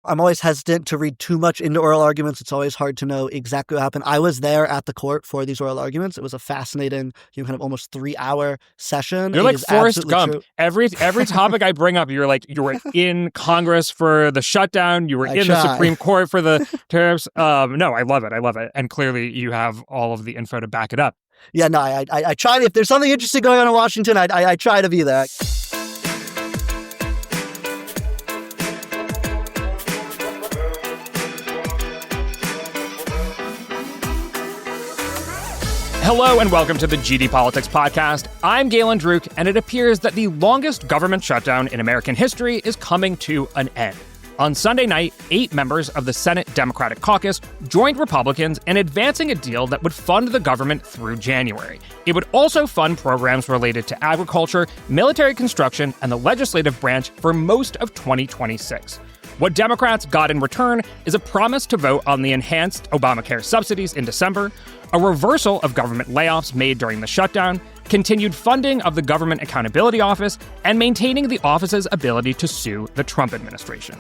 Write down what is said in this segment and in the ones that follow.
I'm always hesitant to read too much into oral arguments. It's always hard to know exactly what happened. I was there at the court for these oral arguments. It was a fascinating, kind of almost 3-hour session. You're like Forrest Gump. True. Every topic I bring up, you're like, you were in Congress for the shutdown. You were in the Supreme Court for the tariffs. No, I love it. And clearly you have all of the info to back it up. Yeah, no, I try to, if there's something interesting going on in Washington, I try to be there. Hello and welcome to the GD Politics Podcast. I'm Galen Druk, and it appears that the longest government shutdown in American history is coming to an end. On Sunday night, 8 members of the Senate Democratic Caucus joined Republicans in advancing a deal that would fund the government through January. It would also fund programs related to agriculture, military construction, and the legislative branch for most of 2026. What Democrats got in return is a promise to vote on the enhanced Obamacare subsidies in December, a reversal of government layoffs made during the shutdown, continued funding of the Government Accountability Office, and maintaining the office's ability to sue the Trump administration.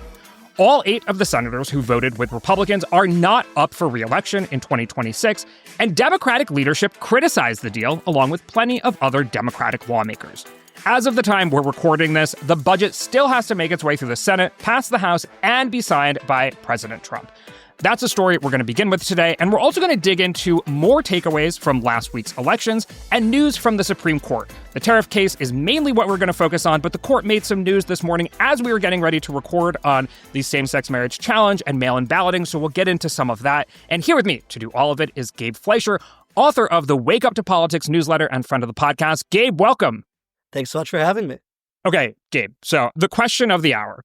All 8 of the senators who voted with Republicans are not up for re-election in 2026, and Democratic leadership criticized the deal along with plenty of other Democratic lawmakers. As of the time we're recording this, the budget still has to make its way through the Senate, pass the House, and be signed by President Trump. That's a story we're going to begin with today, and we're also going to dig into more takeaways from last week's elections and news from the Supreme Court. The tariff case is mainly what we're going to focus on, but the court made some news this morning as we were getting ready to record on the same-sex marriage challenge and mail-in balloting, so we'll get into some of that. And here with me to do all of it is Gabe Fleischer, author of the Wake Up to Politics newsletter and friend of the podcast. Gabe, welcome. Thanks so much for having me. Okay, Gabe, so the question of the hour.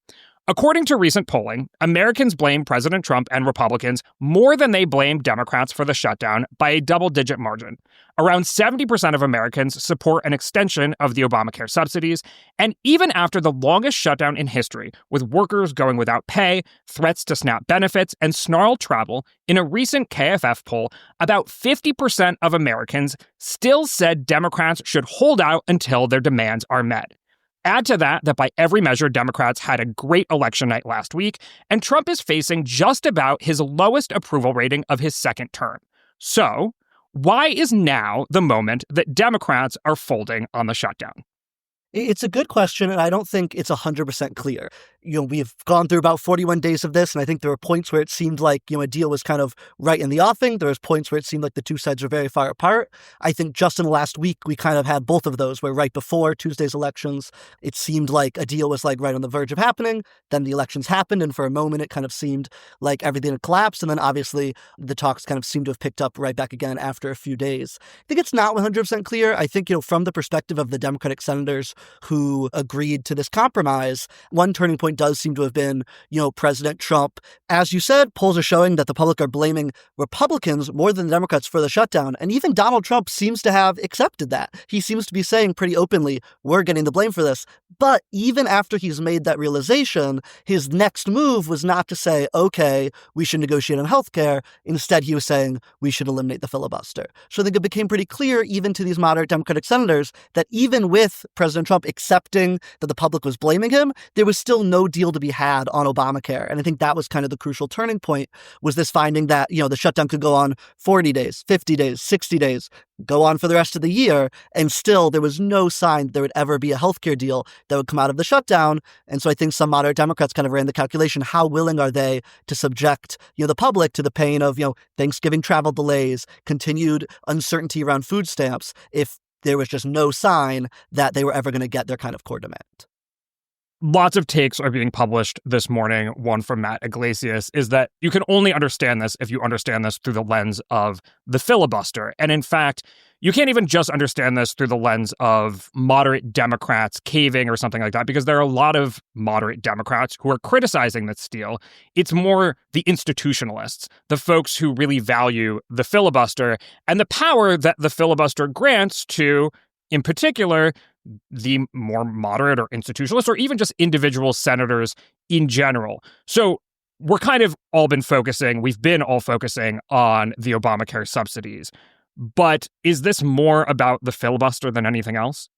According to recent polling, Americans blame President Trump and Republicans more than they blame Democrats for the shutdown by a double-digit margin. Around 70% of Americans support an extension of the Obamacare subsidies, and even after the longest shutdown in history, with workers going without pay, threats to SNAP benefits, and snarled travel, in a recent KFF poll, about 50% of Americans still said Democrats should hold out until their demands are met. Add to that by every measure, Democrats had a great election night last week, and Trump is facing just about his lowest approval rating of his second term. So, why is now the moment that Democrats are folding on the shutdown? It's a good question, and I don't think it's 100% clear. We've gone through about 41 days of this, and I think there were points where it seemed like, a deal was kind of right in the offing. There was points where it seemed like the two sides were very far apart. I think just in the last week, we kind of had both of those, where right before Tuesday's elections, it seemed like a deal was like right on the verge of happening. Then the elections happened, and for a moment, it kind of seemed like everything had collapsed. And then obviously, the talks kind of seemed to have picked up right back again after a few days. I think it's not 100% clear. I think, from the perspective of the Democratic senators who agreed to this compromise, one turning point does seem to have been, President Trump. As you said, polls are showing that the public are blaming Republicans more than the Democrats for the shutdown. And even Donald Trump seems to have accepted that. He seems to be saying pretty openly, we're getting the blame for this. But even after he's made that realization, his next move was not to say, okay, we should negotiate on healthcare. Instead, he was saying we should eliminate the filibuster. So I think it became pretty clear, even to these moderate Democratic senators, that even with President Trump accepting that the public was blaming him, there was still no deal to be had on Obamacare. And I think that was kind of the crucial turning point, was this finding that, the shutdown could go on 40 days, 50 days, 60 days, go on for the rest of the year. And still there was no sign that there would ever be a healthcare deal that would come out of the shutdown. And so I think some moderate Democrats kind of ran the calculation, how willing are they to subject, the public to the pain of, Thanksgiving travel delays, continued uncertainty around food stamps, if there was just no sign that they were ever going to get their kind of core demand. Lots of takes are being published this morning. One from Matt Iglesias is that you can only understand this if you understand this through the lens of the filibuster. And in fact, you can't even just understand this through the lens of moderate Democrats caving or something like that, because there are a lot of moderate Democrats who are criticizing this deal. It's more the institutionalists, the folks who really value the filibuster and the power that the filibuster grants to, in particular, the more moderate or institutionalist or even just individual senators in general. So we've been all focusing on the Obamacare subsidies. But is this more about the filibuster than anything else?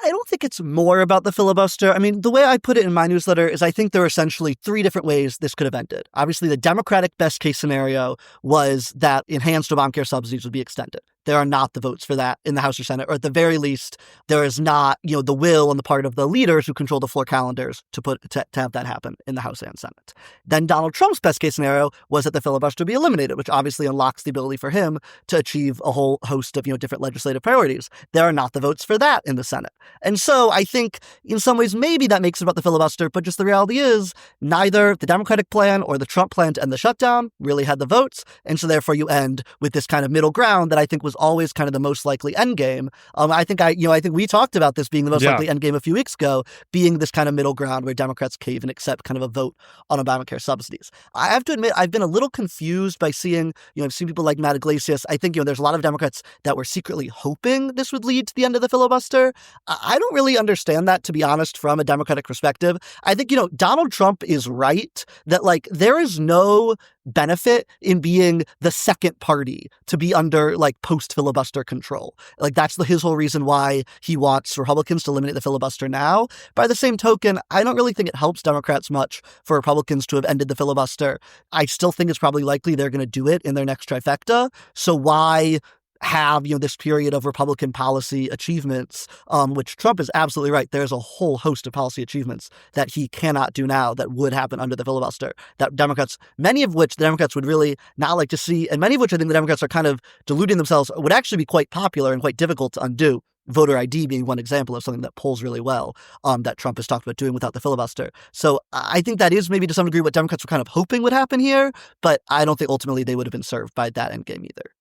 I don't think it's more about the filibuster. I mean, the way I put it in my newsletter is I think there are essentially three different ways this could have ended. Obviously, the Democratic best case scenario was that enhanced Obamacare subsidies would be extended. There are not the votes for that in the House or Senate, or at the very least, there is not, the will on the part of the leaders who control the floor calendars to have that happen in the House and Senate. Then Donald Trump's best case scenario was that the filibuster be eliminated, which obviously unlocks the ability for him to achieve a whole host of, different legislative priorities. There are not the votes for that in the Senate. And so I think in some ways, maybe that makes it about the filibuster, but just the reality is neither the Democratic plan or the Trump plan to end the shutdown really had the votes. And so therefore you end with this kind of middle ground that I think was always kind of the most likely end game. I think we talked about this being the most likely end game a few weeks ago, being this kind of middle ground where Democrats cave and accept kind of a vote on Obamacare subsidies. I have to admit, I've been a little confused by seeing, I've seen people like Matt Iglesias. I think, there's a lot of Democrats that were secretly hoping this would lead to the end of the filibuster. I don't really understand that, to be honest, from a Democratic perspective. I think, Donald Trump is right that, there is no benefit in being the second party to be under, post-filibuster control. That's his whole reason why he wants Republicans to eliminate the filibuster now. By the same token, I don't really think it helps Democrats much for Republicans to have ended the filibuster. I still think it's probably likely they're going to do it in their next trifecta. So why have, this period of Republican policy achievements, which Trump is absolutely right. There's a whole host of policy achievements that he cannot do now that would happen under the filibuster, that many of which the Democrats would really not like to see, and many of which I think the Democrats are kind of deluding themselves, would actually be quite popular and quite difficult to undo. Voter ID being one example of something that polls really well, that Trump has talked about doing without the filibuster. So I think that is maybe to some degree what Democrats were kind of hoping would happen here, but I don't think ultimately they would have been served by that endgame either.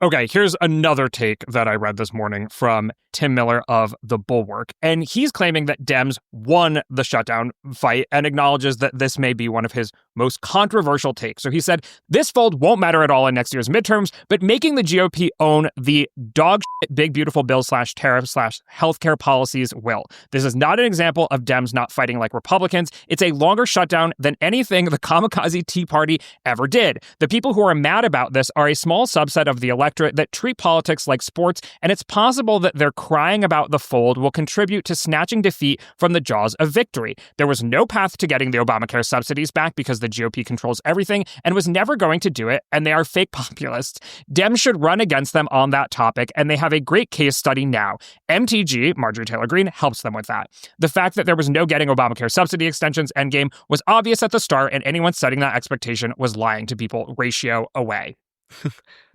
Okay, here's another take that I read this morning from Tim Miller of The Bulwark, and he's claiming that Dems won the shutdown fight and acknowledges that this may be one of his most controversial takes. So he said, this fold won't matter at all in next year's midterms, but making the GOP own the dog shit big beautiful bill / tariff / healthcare policies will. This is not an example of Dems not fighting like Republicans. It's a longer shutdown than anything the kamikaze Tea Party ever did. The people who are mad about this are a small subset of the electorate that treat politics like sports, and it's possible that their crying about the fold will contribute to snatching defeat from the jaws of victory. There was no path to getting the Obamacare subsidies back because the GOP controls everything and was never going to do it, and they are fake populists. Dems should run against them on that topic, and they have a great case study now. MTG, Marjorie Taylor Greene, helps them with that. The fact that there was no getting Obamacare subsidy extensions endgame was obvious at the start, and anyone setting that expectation was lying to people ratio away.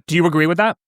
Do you agree with that?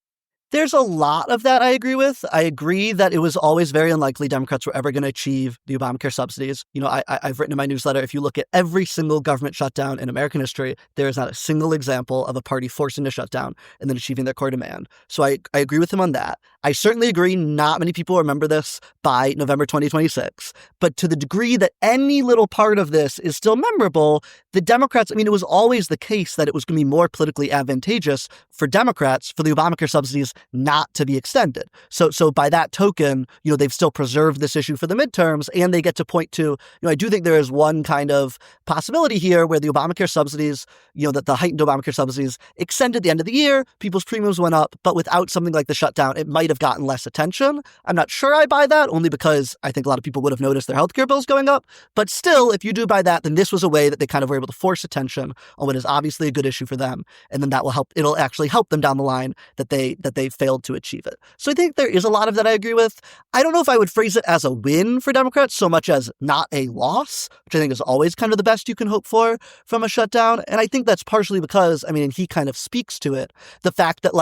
There's a lot of that I agree with. I agree that it was always very unlikely Democrats were ever going to achieve the Obamacare subsidies. I've written in my newsletter, if you look at every single government shutdown in American history, there is not a single example of a party forcing a shutdown and then achieving their core demand. So I agree with him on that. I certainly agree not many people remember this by November 2026. But to the degree that any little part of this is still memorable, the Democrats, it was always the case that it was going to be more politically advantageous for Democrats for the Obamacare subsidies not to be extended. So by that token, they've still preserved this issue for the midterms, and they get to point to, I do think there is one kind of possibility here where the Obamacare subsidies, that the heightened Obamacare subsidies extended the end of the year, people's premiums went up, but without something like the shutdown, it might have gotten less attention. I'm not sure I buy that, only because I think a lot of people would have noticed their healthcare bills going up. But still, if you do buy that, then this was a way that they kind of were able to force attention on what is obviously a good issue for them. And then that will help, it'll actually help them down the line that they failed to achieve it. So I think there is a lot of that I agree with. I don't know if I would phrase it as a win for Democrats so much as not a loss, which I think is always kind of the best you can hope for from a shutdown. And I think that's partially because, and he kind of speaks to it, the fact that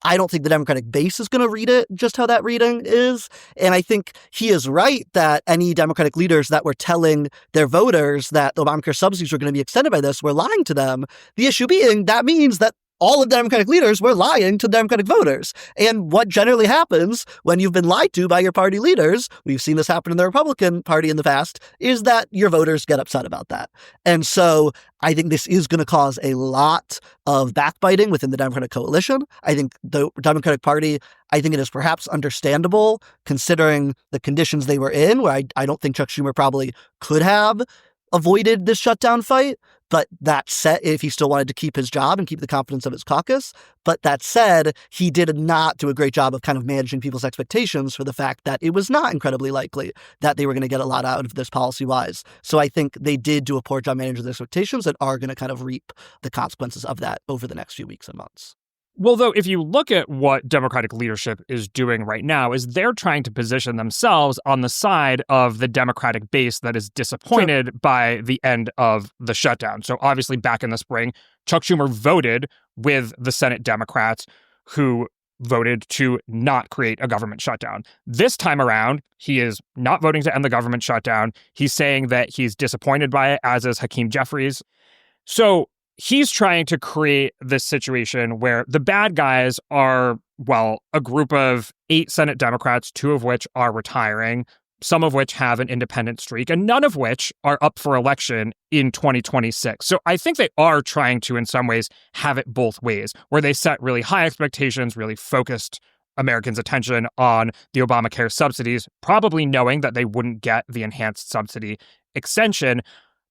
I don't think the Democratic base is going to read it just how that reading is. And I think he is right that any Democratic leaders that were telling their voters that the Obamacare subsidies were going to be extended by this were lying to them. The issue being that means that all of the Democratic leaders were lying to Democratic voters. And what generally happens when you've been lied to by your party leaders, we've seen this happen in the Republican Party in the past, is that your voters get upset about that. And so I think this is going to cause a lot of backbiting within the Democratic coalition. I think the Democratic Party, I think it is perhaps understandable considering the conditions they were in, where I don't think Chuck Schumer probably could have avoided this shutdown fight. But that said, if he still wanted to keep his job and keep the confidence of his caucus, but that said, he did not do a great job of kind of managing people's expectations for the fact that it was not incredibly likely that they were going to get a lot out of this policy-wise. So I think they did do a poor job managing their expectations and are going to kind of reap the consequences of that over the next few weeks and months. Well, though, if you look at what Democratic leadership is doing right now, is they're trying to position themselves on the side of the Democratic base that is disappointed by the end of the shutdown. So obviously back in the spring, Chuck Schumer voted with the Senate Democrats who voted to not create a government shutdown. This time around, he is not voting to end the government shutdown. He's saying that he's disappointed by it, as is Hakeem Jeffries. So he's trying to create this situation where the bad guys are, well, a group of 8 Senate Democrats, 2 of which are retiring, some of which have an independent streak, and none of which are up for election in 2026. So I think they are trying to, in some ways, have it both ways, where they set really high expectations, really focused Americans' attention on the Obamacare subsidies, probably knowing that they wouldn't get the enhanced subsidy extension,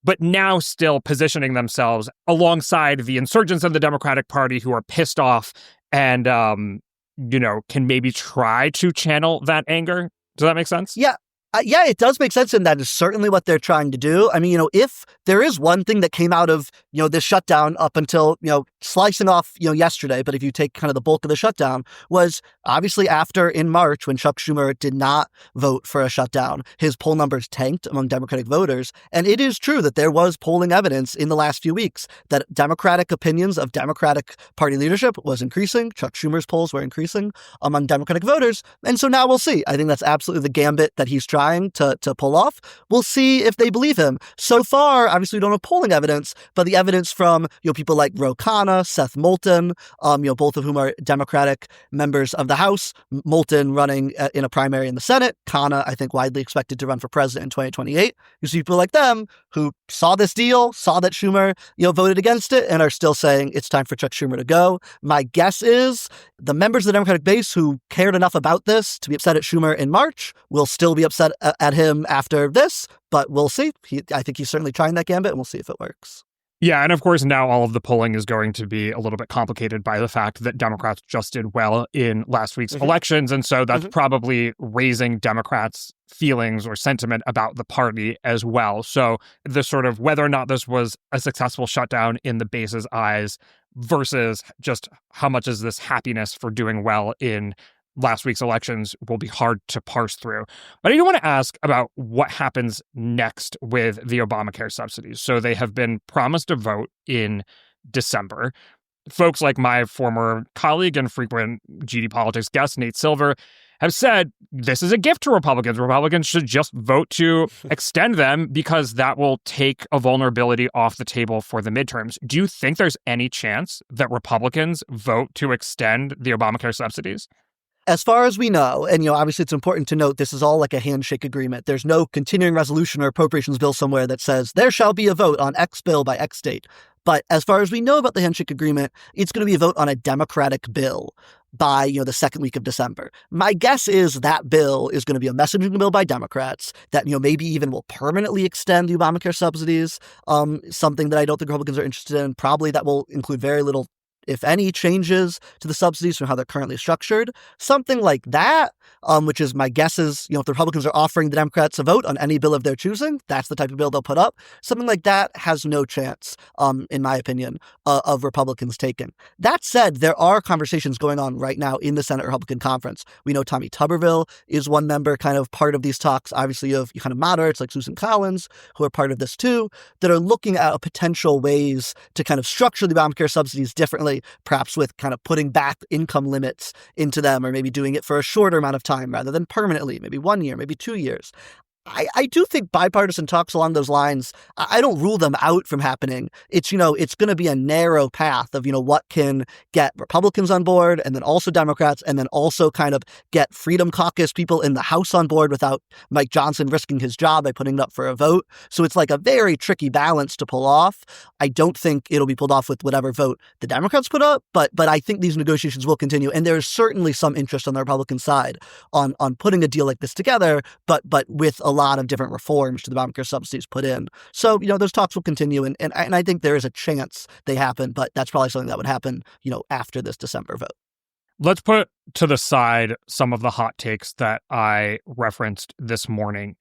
but now still positioning themselves alongside the insurgents of the Democratic Party who are pissed off and, can maybe try to channel that anger. Does that make sense? Yeah. Yeah, it does make sense, and that is certainly what they're trying to do. I mean, if there is one thing that came out of, this shutdown up until, slicing off, yesterday, but if you take kind of the bulk of the shutdown, was obviously after in March when Chuck Schumer did not vote for a shutdown, his poll numbers tanked among Democratic voters. And it is true that there was polling evidence in the last few weeks that Democratic opinions of Democratic Party leadership was increasing. Chuck Schumer's polls were increasing among Democratic voters. And so now we'll see. I think that's absolutely the gambit that he's trying to pull off. We'll see if they believe him. So far, obviously, we don't have polling evidence, but the evidence from people like Ro Khanna, Seth Moulton, both of whom are Democratic members of the House. Moulton running in a primary in the Senate. Khanna, I think, widely expected to run for president in 2028. You see people like them who saw this deal, saw that Schumer, voted against it, and are still saying it's time for Chuck Schumer to go. My guess is the members of the Democratic base who cared enough about this to be upset at Schumer in March will still be upset at him after this, but we'll see. I think he's certainly trying that gambit, and we'll see if it works. Yeah, and of course, now all of the polling is going to be a little bit complicated by the fact that Democrats just did well in last week's elections, and so that's probably raising Democrats' feelings or sentiment about the party as well. So the sort of whether or not this was a successful shutdown in the base's eyes versus just how much is this happiness for doing well in last week's elections will be hard to parse through. But I do want to ask about what happens next with the Obamacare subsidies. So they have been promised a vote in December. Folks like my former colleague and frequent GD Politics guest, Nate Silver, have said this is a gift to Republicans. Republicans should just vote to extend them because that will take a vulnerability off the table for the midterms. Do you think there's any chance that Republicans vote to extend the Obamacare subsidies? As far as we know, and obviously it's important to note this is all like a handshake agreement. There's no continuing resolution or appropriations bill somewhere that says there shall be a vote on X bill by X date. But as far as we know about the handshake agreement, it's going to be a vote on a Democratic bill by, the second week of December. My guess is that bill is going to be a messaging bill by Democrats that, maybe even will permanently extend the Obamacare subsidies, something that I don't think Republicans are interested in. Probably that will include very little, if any, changes to the subsidies from how they're currently structured. Something like that, which is my guess is, if the Republicans are offering the Democrats a vote on any bill of their choosing, that's the type of bill they'll put up. Something like that has no chance, in my opinion, of Republicans taking. That said, there are conversations going on right now in the Senate Republican Conference. We know Tommy Tuberville is one member, kind of part of these talks. Obviously, you have kind of moderates like Susan Collins, who are part of this too, that are looking at potential ways to kind of structure the Obamacare subsidies differently, perhaps with kind of putting back income limits into them, or maybe doing it for a shorter amount of time rather than permanently, maybe 1 year, maybe 2 years. I do think bipartisan talks along those lines, I don't rule them out from happening. It's, it's going to be a narrow path of, what can get Republicans on board and then also Democrats, and then also kind of get Freedom Caucus people in the House on board without Mike Johnson risking his job by putting it up for a vote. So it's like a very tricky balance to pull off. I don't think it'll be pulled off with whatever vote the Democrats put up, but I think these negotiations will continue. And there's certainly some interest on the Republican side on putting a deal like this together, but with a lot of different reforms to the Obamacare subsidies put in. So, those talks will continue, and I think there is a chance they happen, but that's probably something that would happen, after this December vote. Let's put to the side some of the hot takes that I referenced this morning.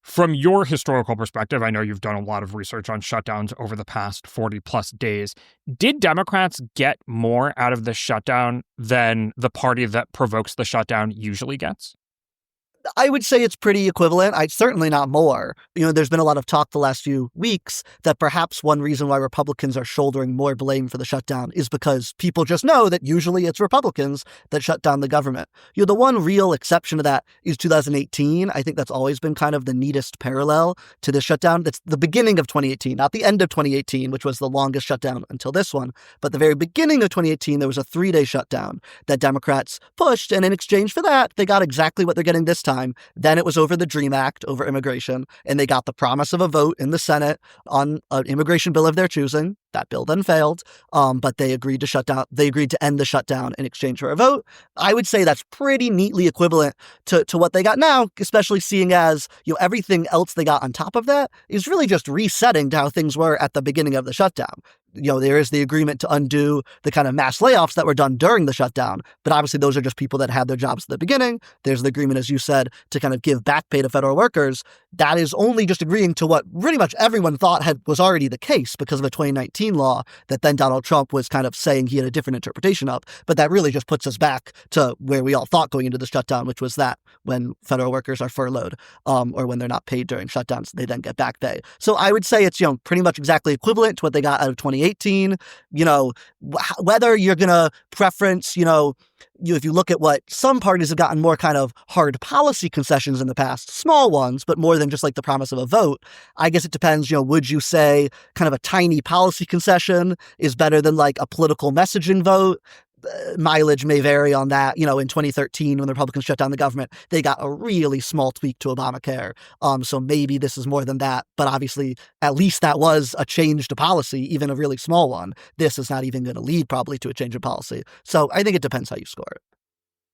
From your historical perspective, I know you've done a lot of research on shutdowns over the past 40 plus days. Did Democrats get more out of the shutdown than the party that provokes the shutdown usually gets? I would say it's pretty equivalent. Certainly not more. There's been a lot of talk the last few weeks that perhaps one reason why Republicans are shouldering more blame for the shutdown is because people just know that usually it's Republicans that shut down the government. The one real exception to that is 2018. I think that's always been kind of the neatest parallel to this shutdown. That's the beginning of 2018, not the end of 2018, which was the longest shutdown until this one, but the very beginning of 2018, there was a 3-day shutdown that Democrats pushed, and in exchange for that, they got exactly what they're getting this time. Then it was over the DREAM Act, over immigration, and they got the promise of a vote in the Senate on an immigration bill of their choosing. That bill then failed, but they agreed to shut down. They agreed to end the shutdown in exchange for a vote. I would say that's pretty neatly equivalent to what they got now, especially seeing as everything else they got on top of that is really just resetting to how things were at the beginning of the shutdown. There is the agreement to undo the kind of mass layoffs that were done during the shutdown, but obviously those are just people that had their jobs at the beginning. There's the agreement, as you said, to kind of give back pay to federal workers. That is only just agreeing to what pretty much everyone thought was already the case because of a 2019 law that then Donald Trump was kind of saying he had a different interpretation of. But that really just puts us back to where we all thought going into the shutdown, which was that when federal workers are furloughed or when they're not paid during shutdowns, they then get back pay. So I would say it's pretty much exactly equivalent to what they got out of 2018. Whether you're going to preference, if you look at what some parties have gotten more kind of hard policy concessions in the past, small ones, but more than just like the promise of a vote, I guess it depends, would you say kind of a tiny policy concession is better than like a political messaging vote? Mileage may vary on that. In 2013, when the Republicans shut down the government, they got a really small tweak to Obamacare. So maybe this is more than that. But obviously, at least that was a change to policy, even a really small one. This is not even going to lead probably to a change of policy. So I think it depends how you score it.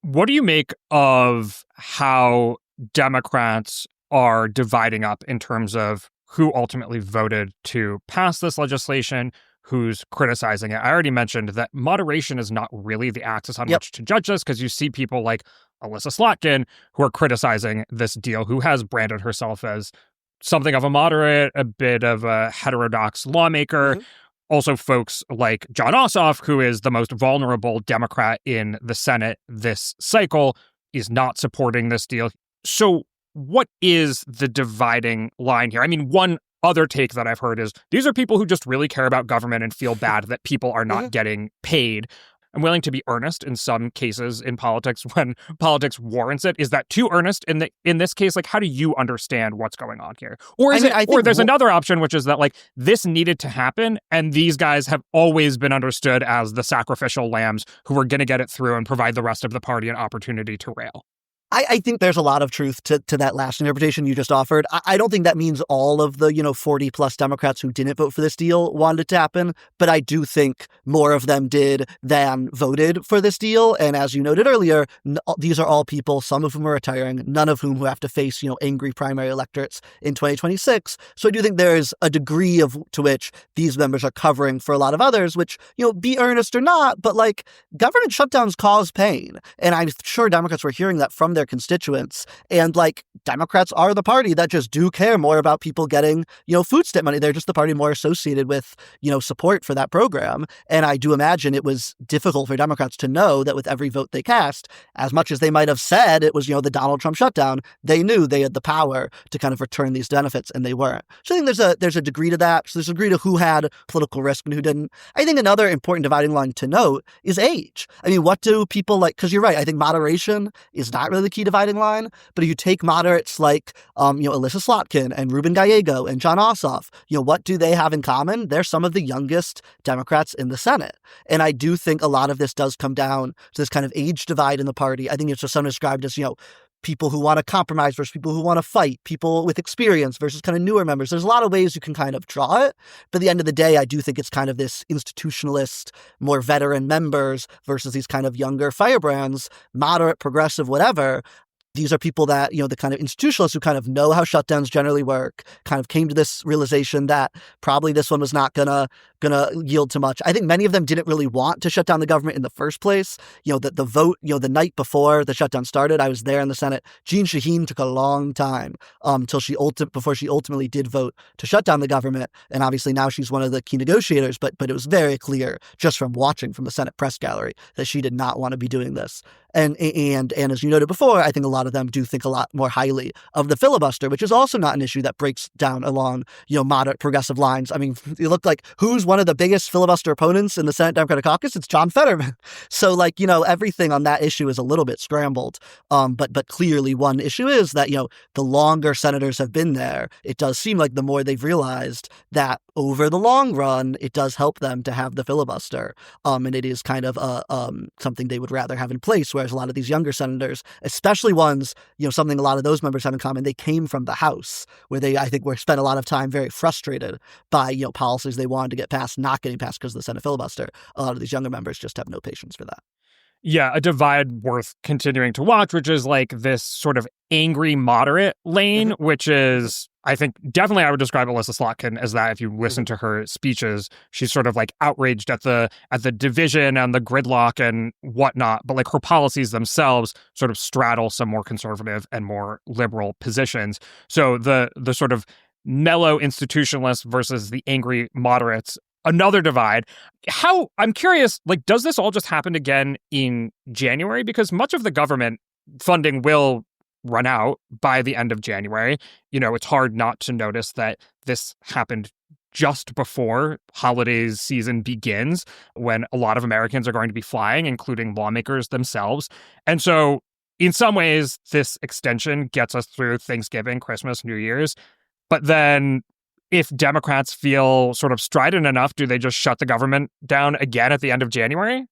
What do you make of how Democrats are dividing up in terms of who ultimately voted to pass this legislation, who's criticizing it? I already mentioned that moderation is not really the axis on which to judge this, because you see people like Alyssa Slotkin who are criticizing this deal, who has branded herself as something of a moderate, a bit of a heterodox lawmaker. Also folks like Jon Ossoff, who is the most vulnerable Democrat in the Senate this cycle, is not supporting this deal. So what is the dividing line here? I mean, one other take that I've heard is these are people who just really care about government and feel bad that people are not getting paid. I'm willing to be earnest in some cases in politics when politics warrants it. Is that too earnest in this case? Like, how do you understand what's going on here? Or or there's another option, which is that like this needed to happen, and these guys have always been understood as the sacrificial lambs who are going to get it through and provide the rest of the party an opportunity to rail. I think there's a lot of truth to that last interpretation you just offered. I don't think that means all of the, 40 plus Democrats who didn't vote for this deal wanted it to happen, but I do think more of them did than voted for this deal. And as you noted earlier, these are all people, some of whom are retiring, none of whom who have to face, angry primary electorates in 2026. So I do think there is a degree to which these members are covering for a lot of others, which, be earnest or not, but like government shutdowns cause pain. And I'm sure Democrats were hearing that from their constituents. And like Democrats are the party that just do care more about people getting, food stamp money. They're just the party more associated with, support for that program. And I do imagine it was difficult for Democrats to know that with every vote they cast, as much as they might have said it was, the Donald Trump shutdown, they knew they had the power to kind of return these benefits, and they weren't. So I think there's a degree to that. So there's a degree to who had political risk and who didn't. I think another important dividing line to note is age. I mean, what do people like? Because you're right. I think moderation is not really the key dividing line. But if you take moderates like, Alyssa Slotkin and Ruben Gallego and Jon Ossoff, what do they have in common? They're some of the youngest Democrats in the Senate. And I do think a lot of this does come down to this kind of age divide in the party. I think it's just sometimes described as, people who want to compromise versus people who want to fight, people with experience versus kind of newer members. There's a lot of ways you can kind of draw it. But at the end of the day, I do think it's kind of this institutionalist, more veteran members versus these kind of younger firebrands, moderate, progressive, whatever. These are people that, the kind of institutionalists who kind of know how shutdowns generally work, kind of came to this realization that probably this one was not gonna yield too much. I think many of them didn't really want to shut down the government in the first place. The vote, the night before the shutdown started, I was there in the Senate. Jeanne Shaheen took a long time before she ultimately did vote to shut down the government. And obviously now she's one of the key negotiators, but it was very clear just from watching from the Senate press gallery that she did not want to be doing this. And as you noted before, I think a lot of them do think a lot more highly of the filibuster, which is also not an issue that breaks down along, moderate progressive lines. I mean, you look like who's one of the biggest filibuster opponents in the Senate Democratic Caucus? It's John Fetterman. So everything on that issue is a little bit scrambled. But clearly one issue is that, the longer senators have been there, it does seem like the more they've realized that over the long run, it does help them to have the filibuster. And it is kind of something they would rather have in place, whereas a lot of these younger senators, especially ones, something a lot of those members have in common, they came from the House, where I think spent a lot of time very frustrated by, policies they wanted to get passed, not getting passed because of the Senate filibuster. A lot of these younger members just have no patience for that. Yeah, a divide worth continuing to watch, which is like this sort of angry moderate lane, which is, I think, definitely I would describe Alyssa Slotkin as that. If you listen to her speeches, she's sort of like outraged at the division and the gridlock and whatnot. But like her policies themselves sort of straddle some more conservative and more liberal positions. So the sort of mellow institutionalists versus the angry moderates, another divide. I'm curious, like, does this all just happen again in January? Because much of the government funding will run out by the end of January. It's hard not to notice that this happened just before holidays season begins, when a lot of Americans are going to be flying, including lawmakers themselves. And so in some ways, this extension gets us through Thanksgiving, Christmas, New Year's. But then if Democrats feel sort of strident enough, do they just shut the government down again at the end of January?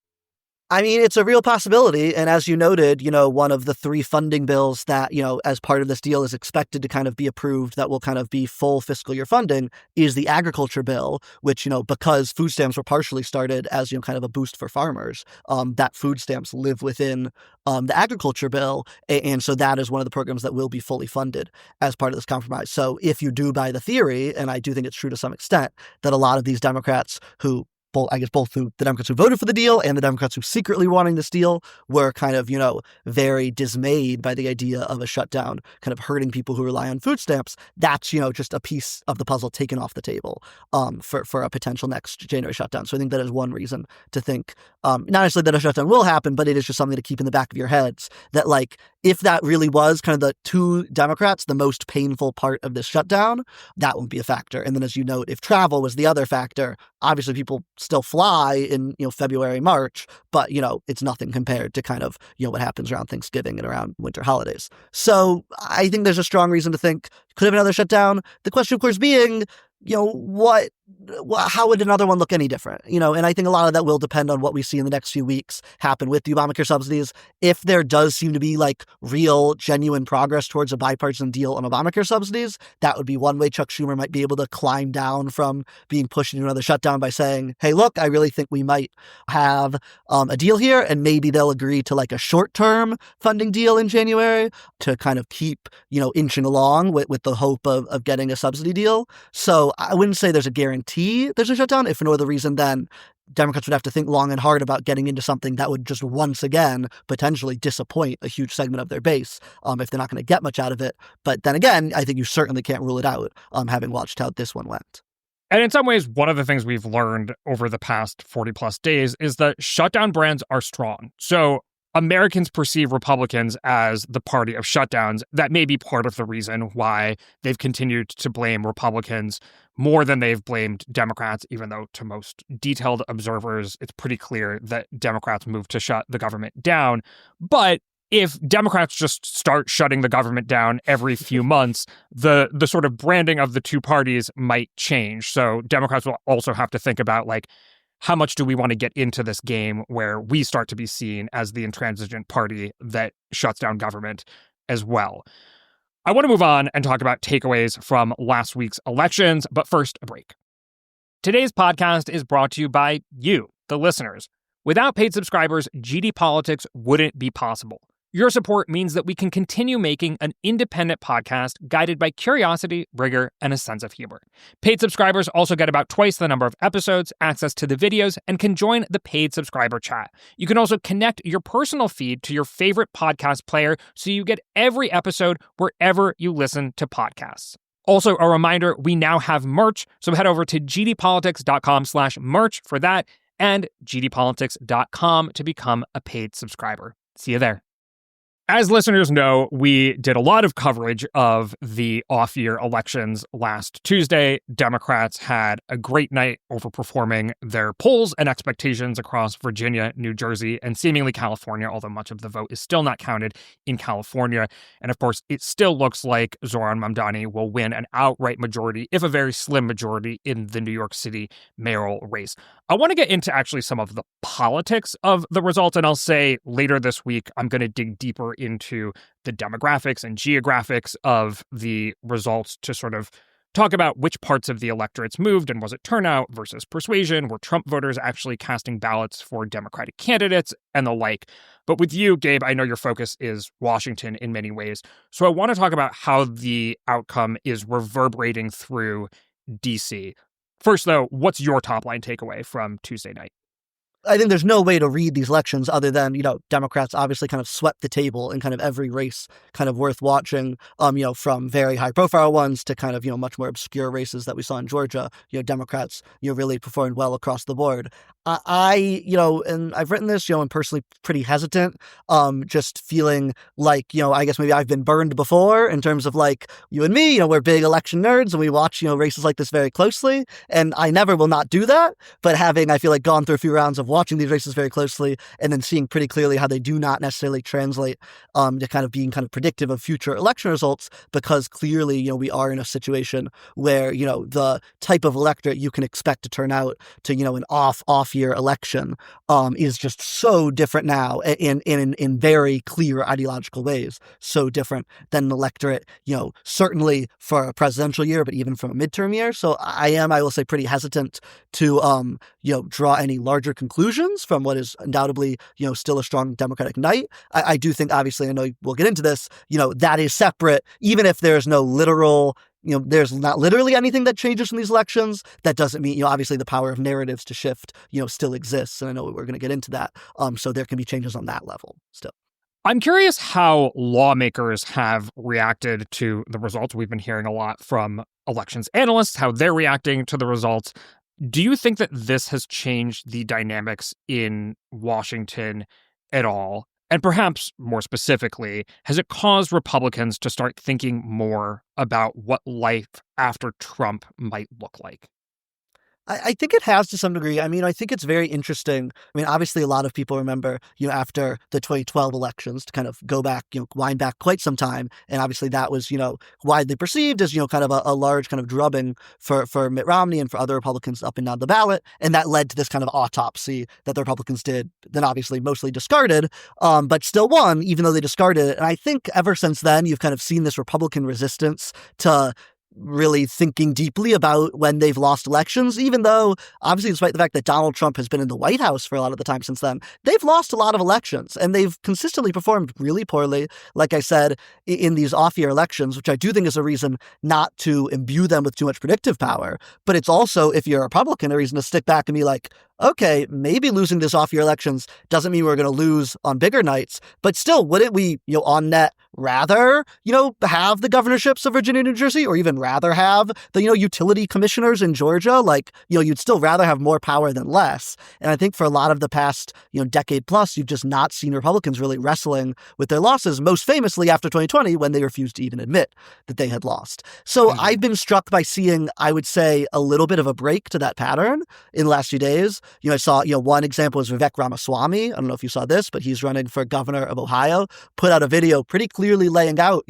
I mean, it's a real possibility. And as you noted, one of the 3 funding bills that, as part of this deal is expected to kind of be approved that will kind of be full fiscal year funding is the agriculture bill, which, because food stamps were partially started as, kind of a boost for farmers, that food stamps live within the agriculture bill. And so that is one of the programs that will be fully funded as part of this compromise. So if you do buy the theory, and I do think it's true to some extent, that a lot of these Democrats who both the Democrats who voted for the deal and the Democrats who secretly wanting this deal were kind of, very dismayed by the idea of a shutdown kind of hurting people who rely on food stamps. That's, just a piece of the puzzle taken off the table for a potential next January shutdown. So I think that is one reason to think, not necessarily that a shutdown will happen, but it is just something to keep in the back of your heads that, like, if that really was kind of the 2 Democrats, the most painful part of this shutdown, that won't be a factor. And then, as you note, if travel was the other factor, obviously people still fly in, February, March, but, it's nothing compared to kind of, what happens around Thanksgiving and around winter holidays. So I think there's a strong reason to think could have another shutdown. The question, of course, being, how would another one look any different? And I think a lot of that will depend on what we see in the next few weeks happen with the Obamacare subsidies. If there does seem to be like real, genuine progress towards a bipartisan deal on Obamacare subsidies, that would be one way Chuck Schumer might be able to climb down from being pushed into another shutdown by saying, hey, look, I really think we might have a deal here, and maybe they'll agree to like a short-term funding deal in January to kind of keep, inching along with the hope of getting a subsidy deal. So I wouldn't say there's a guarantee there's a shutdown. If for no other reason, then Democrats would have to think long and hard about getting into something that would just once again potentially disappoint a huge segment of their base if they're not going to get much out of it. But then again, I think you certainly can't rule it out, having watched how this one went. And in some ways, one of the things we've learned over the past 40 plus days is that shutdown brands are strong. So Americans perceive Republicans as the party of shutdowns. That may be part of the reason why they've continued to blame Republicans more than they've blamed Democrats, even though to most detailed observers, it's pretty clear that Democrats moved to shut the government down. But if Democrats just start shutting the government down every few months, the sort of branding of the two parties might change. So Democrats will also have to think about, like, how much do we want to get into this game where we start to be seen as the intransigent party that shuts down government as well? I want to move on and talk about takeaways from last week's elections, but first, a break. Today's podcast is brought to you by you, the listeners. Without paid subscribers, GD Politics wouldn't be possible. Your support means that we can continue making an independent podcast guided by curiosity, rigor, and a sense of humor. Paid subscribers also get about twice the number of episodes, access to the videos, and can join the paid subscriber chat. You can also connect your personal feed to your favorite podcast player so you get every episode wherever you listen to podcasts. Also, a reminder, we now have merch, so head over to gdpolitics.com/merch for that and gdpolitics.com to become a paid subscriber. See you there. As listeners know, we did a lot of coverage of the off-year elections last Tuesday. Democrats had a great night overperforming their polls and expectations across Virginia, New Jersey, and seemingly California, although much of the vote is still not counted in California. And of course, it still looks like Zohran Mamdani will win an outright majority, if a very slim majority, in the New York City mayoral race. I want to get into actually some of the politics of the results, and I'll say later this week, I'm going to dig deeper into the demographics and geographics of the results to sort of talk about which parts of the electorates moved and was it turnout versus persuasion, were Trump voters actually casting ballots for Democratic candidates and the like. But with you, Gabe, I know your focus is Washington in many ways. So I want to talk about how the outcome is reverberating through DC. First, though, what's your top line takeaway from Tuesday night? I think there's no way to read these elections other than, Democrats obviously kind of swept the table in kind of every race kind of worth watching, from very high profile ones to kind of, much more obscure races that we saw in Georgia. Democrats, really performed well across the board. And I've written this, I'm personally pretty hesitant, just feeling like, I guess maybe I've been burned before in terms of like you and me, we're big election nerds and we watch, races like this very closely. And I never will not do that. But having, I feel like, gone through a few rounds of watching these races very closely and then seeing pretty clearly how they do not necessarily translate to kind of being kind of predictive of future election results, because clearly, we are in a situation where, the type of electorate you can expect to turn out to, an off-year election is just so different now in very clear ideological ways, so different than an electorate, certainly for a presidential year, but even from a midterm year. So I will say, pretty hesitant to, draw any larger conclusions from what is undoubtedly, still a strong Democratic night. I do think, obviously, I know we'll get into this, that is separate, even if there's no literal, there's not literally anything that changes from these elections. That doesn't mean, obviously the power of narratives to shift, still exists. And I know we're going to get into that. So there can be changes on that level still. I'm curious how lawmakers have reacted to the results. We've been hearing a lot from elections analysts, how they're reacting to the results. Do you think that this has changed the dynamics in Washington at all? And perhaps more specifically, has it caused Republicans to start thinking more about what life after Trump might look like? I think it has to some degree. I mean, I think it's very interesting. I mean, obviously, a lot of people remember, after the 2012 elections, to kind of go back, wind back quite some time. And obviously that was, widely perceived as, kind of a large kind of drubbing for Mitt Romney and for other Republicans up and down the ballot. And that led to this kind of autopsy that the Republicans did, then obviously mostly discarded, but still won, even though they discarded it. And I think ever since then, you've kind of seen this Republican resistance to really thinking deeply about when they've lost elections, even though, obviously, despite the fact that Donald Trump has been in the White House for a lot of the time since then, they've lost a lot of elections and they've consistently performed really poorly, like I said, in these off-year elections, which I do think is a reason not to imbue them with too much predictive power. But it's also, if you're a Republican, a reason to stick back and be like, okay, maybe losing this off-year elections doesn't mean we're going to lose on bigger nights, but still, wouldn't we, on net, rather, have the governorships of Virginia, New Jersey, or even rather have the, utility commissioners in Georgia? Like, you'd still rather have more power than less. And I think for a lot of the past, decade plus, you've just not seen Republicans really wrestling with their losses, most famously after 2020, when they refused to even admit that they had lost. So I've been struck by seeing, I would say, a little bit of a break to that pattern in the last few days. I saw, one example is Vivek Ramaswamy. I don't know if you saw this, but he's running for governor of Ohio, put out a video pretty clearly laying out,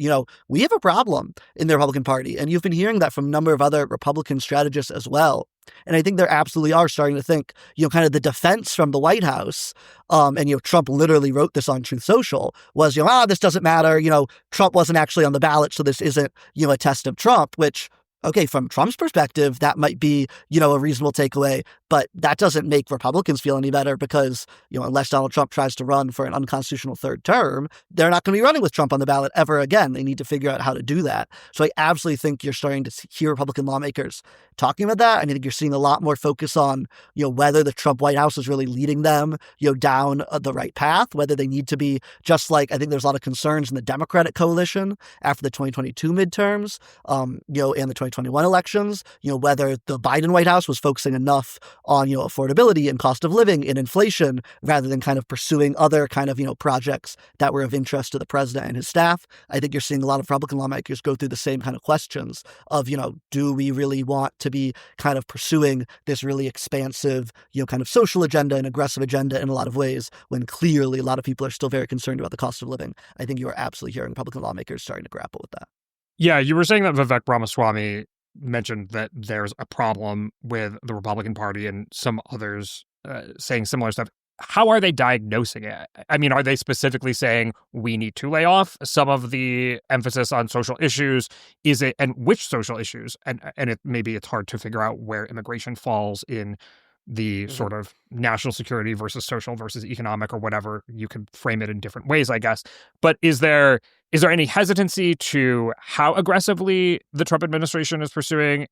we have a problem in the Republican Party. And you've been hearing that from a number of other Republican strategists as well. And I think there absolutely are starting to think, kind of the defense from the White House, and, Trump literally wrote this on Truth Social, was, this doesn't matter. Trump wasn't actually on the ballot, so this isn't, a test of Trump, which, Okay, from Trump's perspective, that might be, a reasonable takeaway, but that doesn't make Republicans feel any better because, unless Donald Trump tries to run for an unconstitutional third term, they're not going to be running with Trump on the ballot ever again. They need to figure out how to do that. So I absolutely think you're starting to hear Republican lawmakers talking about that. I think you're seeing a lot more focus on, whether the Trump White House is really leading them, down the right path, whether they need to be just like, I think there's a lot of concerns in the Democratic coalition after the 2022 midterms, and the 2021 elections, whether the Biden White House was focusing enough on, affordability and cost of living and inflation rather than kind of pursuing other kind of, projects that were of interest to the president and his staff. I think you're seeing a lot of Republican lawmakers go through the same kind of questions of, do we really want to be kind of pursuing this really expansive, kind of social agenda and aggressive agenda in a lot of ways when clearly a lot of people are still very concerned about the cost of living. I think you are absolutely hearing Republican lawmakers starting to grapple with that. Yeah, you were saying that Vivek Ramaswamy mentioned that there's a problem with the Republican Party and some others saying similar stuff. How are they diagnosing it? I mean, are they specifically saying we need to lay off? Some of the emphasis on social issues, is it, and which social issues? And maybe it's hard to figure out where immigration falls in the sort of national security versus social versus economic or whatever. You could frame it in different ways, I guess. But is there any hesitancy to how aggressively the Trump administration is pursuing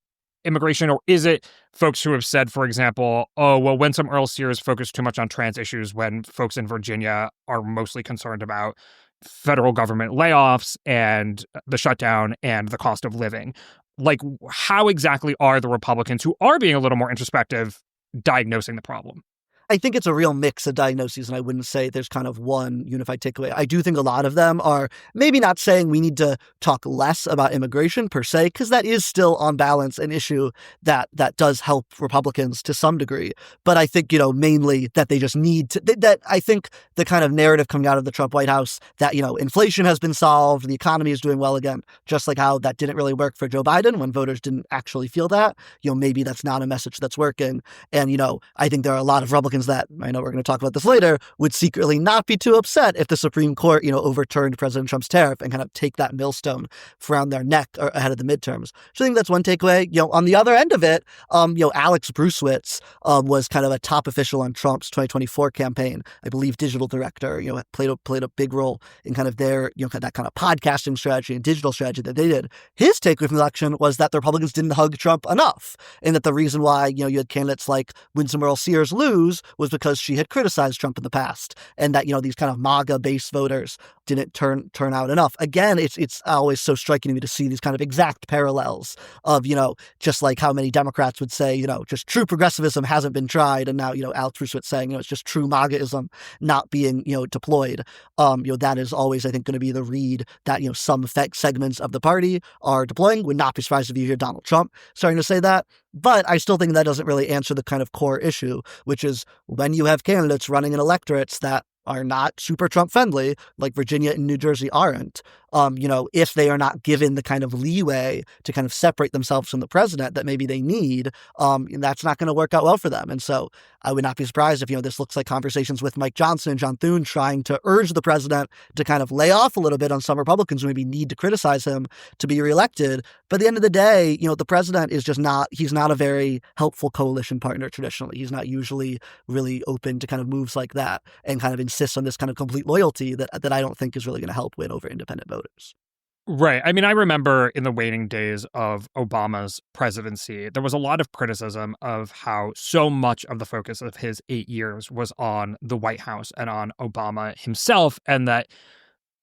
immigration? Or is it folks who have said, for example, oh, well, Winsome Earl-Sears focused too much on trans issues when folks in Virginia are mostly concerned about federal government layoffs and the shutdown and the cost of living? Like, how exactly are the Republicans who are being a little more introspective diagnosing the problem? I think it's a real mix of diagnoses, and I wouldn't say there's kind of one unified takeaway. I do think a lot of them are maybe not saying we need to talk less about immigration per se, because that is still on balance an issue that does help Republicans to some degree. But I think, mainly that they just need to, that I think the kind of narrative coming out of the Trump White House that, inflation has been solved, the economy is doing well again, just like how that didn't really work for Joe Biden when voters didn't actually feel that, maybe that's not a message that's working. And, I think there are a lot of Republicans that, I know we're going to talk about this later, would secretly not be too upset if the Supreme Court, overturned President Trump's tariff and kind of take that millstone around their neck ahead of the midterms. So I think that's one takeaway. On the other end of it, Alex Bruesewitz was kind of a top official on Trump's 2024 campaign. I believe digital director, played a big role in kind of their, that kind of podcasting strategy and digital strategy that they did. His takeaway from the election was that the Republicans didn't hug Trump enough, and that the reason why, you had candidates like Winsome Earl-Sears lose was because she had criticized Trump in the past, and that, these kind of MAGA base voters didn't turn out enough. Again, it's always so striking to me to see these kind of exact parallels of, just like how many Democrats would say, just true progressivism hasn't been tried. And now, Alex Bruesewitz saying, it's just true MAGAism not being, deployed. That is always, I think, going to be the read that, some segments of the party are deploying. Would not be surprised if you hear Donald Trump starting to say that. But I still think that doesn't really answer the kind of core issue, which is when you have candidates running in electorates that are not super Trump friendly, like Virginia and New Jersey aren't, if they are not given the kind of leeway to kind of separate themselves from the president that maybe they need, that's not going to work out well for them. And so I would not be surprised if, this looks like conversations with Mike Johnson and John Thune trying to urge the president to kind of lay off a little bit on some Republicans who maybe need to criticize him to be reelected. But at the end of the day, the president is just he's not a very helpful coalition partner traditionally. He's not usually really open to kind of moves like that and kind of insists on this kind of complete loyalty that I don't think is really going to help win over independent voters. Right. I mean, I remember in the waning days of Obama's presidency, there was a lot of criticism of how so much of the focus of his 8 years was on the White House and on Obama himself, and that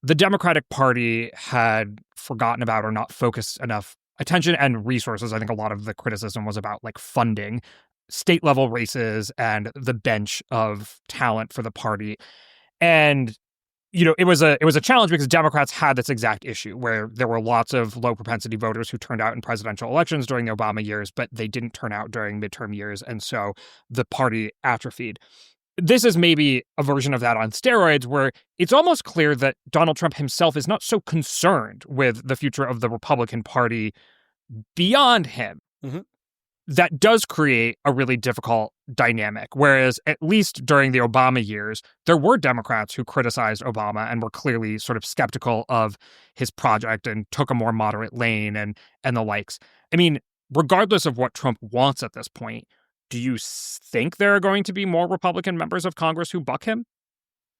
the Democratic Party had forgotten about or not focused enough attention and resources. I think a lot of the criticism was about like funding state level races and the bench of talent for the party. And it was a challenge because Democrats had this exact issue where there were lots of low propensity voters who turned out in presidential elections during the Obama years, but they didn't turn out during midterm years. And so the party atrophied. This is maybe a version of that on steroids, where it's almost clear that Donald Trump himself is not so concerned with the future of the Republican Party beyond him. Mm-hmm. that does create a really difficult dynamic. Whereas at least during the Obama years, there were Democrats who criticized Obama and were clearly sort of skeptical of his project and took a more moderate lane and the likes. I mean, regardless of what Trump wants at this point, do you think there are going to be more Republican members of Congress who buck him?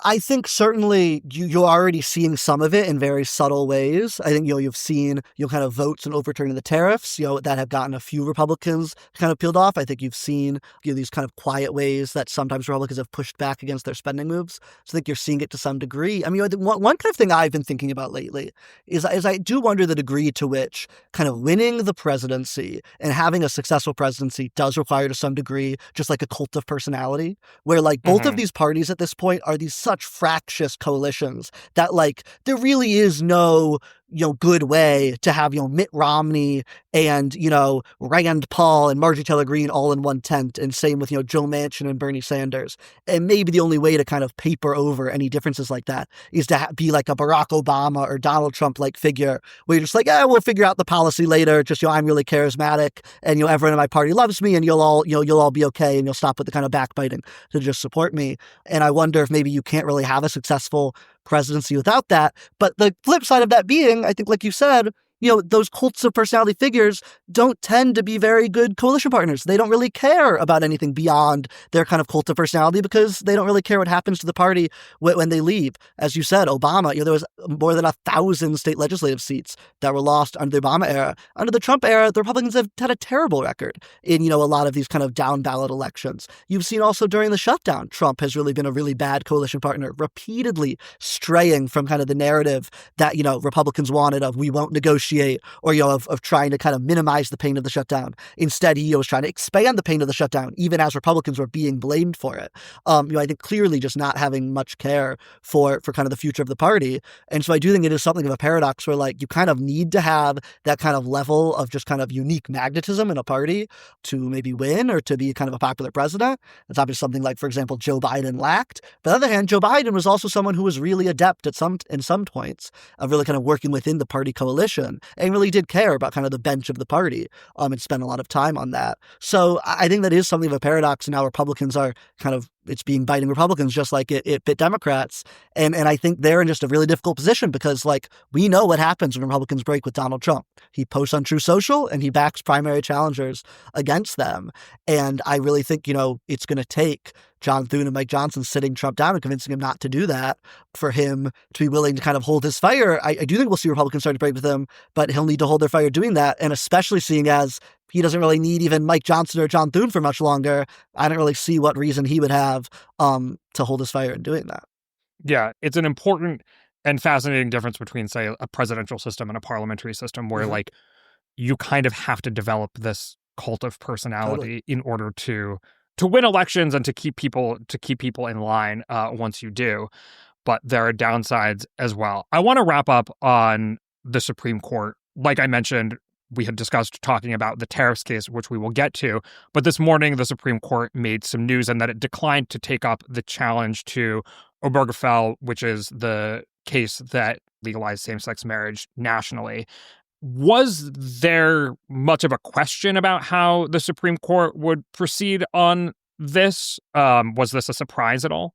I think certainly you're already seeing some of it in very subtle ways. I think, you've seen, kind of votes and overturning the tariffs, that have gotten a few Republicans kind of peeled off. I think you've seen, these kind of quiet ways that sometimes Republicans have pushed back against their spending moves. So I think you're seeing it to some degree. I mean, one kind of thing I've been thinking about lately is I do wonder the degree to which kind of winning the presidency and having a successful presidency does require to some degree just like a cult of personality, where like both of these parties at this point are these such fractious coalitions that like there really is no good way to have, Mitt Romney and, Rand Paul and Marjorie Taylor Greene all in one tent. And same with, Joe Manchin and Bernie Sanders. And maybe the only way to kind of paper over any differences like that is to be like a Barack Obama or Donald Trump like figure where you're just like, we'll figure out the policy later. Just, I'm really charismatic and, everyone in my party loves me and you'll all be okay and you'll stop with the kind of backbiting to just support me. And I wonder if maybe you can't really have a successful presidency without that. But the flip side of that being, I think, like you said, those cults of personality figures don't tend to be very good coalition partners. They don't really care about anything beyond their kind of cult of personality because they don't really care what happens to the party when they leave. As you said, Obama, there was more than 1,000 state legislative seats that were lost under the Obama era. Under the Trump era, the Republicans have had a terrible record in, a lot of these kind of down ballot elections. You've seen also during the shutdown, Trump has really been a really bad coalition partner, repeatedly straying from kind of the narrative that, Republicans wanted of we won't negotiate or, of trying to kind of minimize the pain of the shutdown. Instead, he was trying to expand the pain of the shutdown, even as Republicans were being blamed for it. I think clearly just not having much care for kind of the future of the party. And so I do think it is something of a paradox where like you kind of need to have that kind of level of just kind of unique magnetism in a party to maybe win or to be kind of a popular president. It's obviously something like, for example, Joe Biden lacked. But on the other hand, Joe Biden was also someone who was really adept in some points of really kind of working within the party coalition and really did care about kind of the bench of the party and spent a lot of time on that. So I think that is something of a paradox. And now Republicans are kind of, it's being biting Republicans just like it bit Democrats. And I think they're in just a really difficult position because like we know what happens when Republicans break with Donald Trump. He posts on True Social and he backs primary challengers against them. And I really think, it's going to take John Thune and Mike Johnson sitting Trump down and convincing him not to do that for him to be willing to kind of hold his fire. I do think we'll see Republicans start to break with him, but he'll need to hold their fire doing that. And especially seeing as he doesn't really need even Mike Johnson or John Thune for much longer, I don't really see what reason he would have to hold his fire in doing that. Yeah, it's an important and fascinating difference between, say, a presidential system and a parliamentary system where like you kind of have to develop this cult of personality in order to win elections and to keep people in line once you do. But there are downsides as well. I want to wrap up on the Supreme Court. Like I mentioned, we had discussed talking about the tariffs case, which we will get to. But this morning, the Supreme Court made some news and that it declined to take up the challenge to Obergefell, which is the case that legalized same-sex marriage nationally. Was there much of a question about how the Supreme Court would proceed on this? Was this a surprise at all?